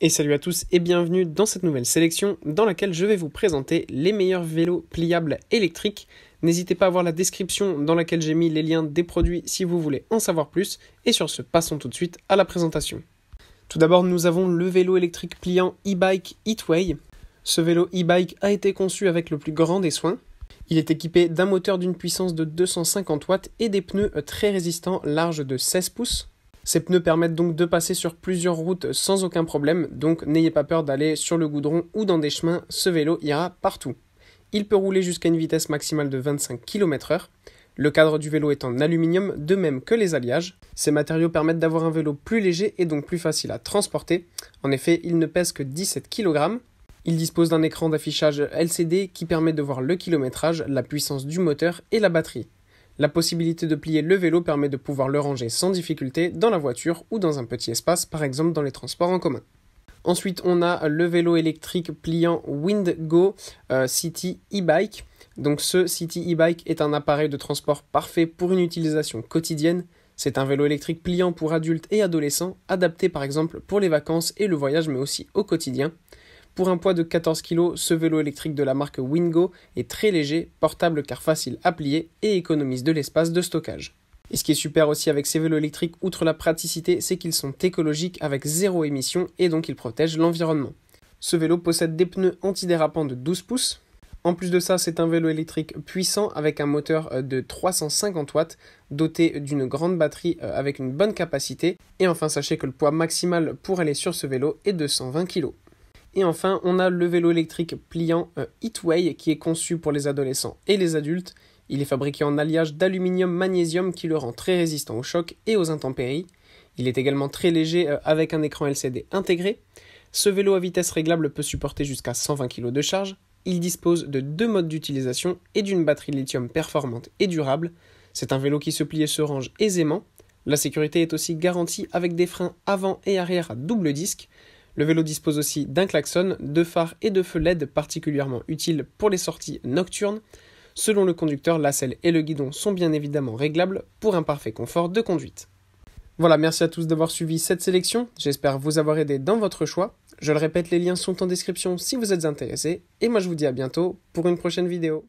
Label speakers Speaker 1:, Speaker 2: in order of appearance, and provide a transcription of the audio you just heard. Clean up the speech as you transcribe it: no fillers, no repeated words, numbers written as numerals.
Speaker 1: Et salut à tous et bienvenue dans cette nouvelle sélection dans laquelle je vais vous présenter les meilleurs vélos pliables électriques. N'hésitez pas à voir la description dans laquelle j'ai mis les liens des produits si vous voulez en savoir plus. Et sur ce, passons tout de suite à la présentation. Tout d'abord, nous avons le vélo électrique pliant e-bike Heatway. Ce vélo e-bike a été conçu avec le plus grand des soins. Il est équipé d'un moteur d'une puissance de 250 watts et des pneus très résistants larges de 16 pouces. Ces pneus permettent donc de passer sur plusieurs routes sans aucun problème, donc n'ayez pas peur d'aller sur le goudron ou dans des chemins, ce vélo ira partout. Il peut rouler jusqu'à une vitesse maximale de 25 km/h. Le cadre du vélo est en aluminium, de même que les alliages. Ces matériaux permettent d'avoir un vélo plus léger et donc plus facile à transporter. En effet, il ne pèse que 17 kg. Il dispose d'un écran d'affichage LCD qui permet de voir le kilométrage, la puissance du moteur et la batterie. La possibilité de plier le vélo permet de pouvoir le ranger sans difficulté dans la voiture ou dans un petit espace, par exemple dans les transports en commun. Ensuite, on a le vélo électrique pliant Windgo City e-bike. Donc ce City e-bike est un appareil de transport parfait pour une utilisation quotidienne. C'est un vélo électrique pliant pour adultes et adolescents, adapté par exemple pour les vacances et le voyage, mais aussi au quotidien. Pour un poids de 14 kg, ce vélo électrique de la marque Windgo est très léger, portable car facile à plier et économise de l'espace de stockage. Et ce qui est super aussi avec ces vélos électriques, outre la praticité, c'est qu'ils sont écologiques avec zéro émission et donc ils protègent l'environnement. Ce vélo possède des pneus antidérapants de 12 pouces. En plus de ça, c'est un vélo électrique puissant avec un moteur de 350 watts, doté d'une grande batterie avec une bonne capacité. Et enfin, sachez que le poids maximal pour aller sur ce vélo est de 120 kg. Et enfin, on a le vélo électrique pliant Heatway qui est conçu pour les adolescents et les adultes. Il est fabriqué en alliage d'aluminium-magnésium qui le rend très résistant aux chocs et aux intempéries. Il est également très léger avec un écran LCD intégré. Ce vélo à vitesse réglable peut supporter jusqu'à 120 kg de charge. Il dispose de 2 modes d'utilisation et d'une batterie lithium performante et durable. C'est un vélo qui se plie et se range aisément. La sécurité est aussi garantie avec des freins avant et arrière à double disque. Le vélo dispose aussi d'un klaxon, de phares et de feux LED particulièrement utiles pour les sorties nocturnes. Selon le conducteur, la selle et le guidon sont bien évidemment réglables pour un parfait confort de conduite. Voilà, merci à tous d'avoir suivi cette sélection, j'espère vous avoir aidé dans votre choix. Je le répète, les liens sont en description si vous êtes intéressés, et moi je vous dis à bientôt pour une prochaine vidéo.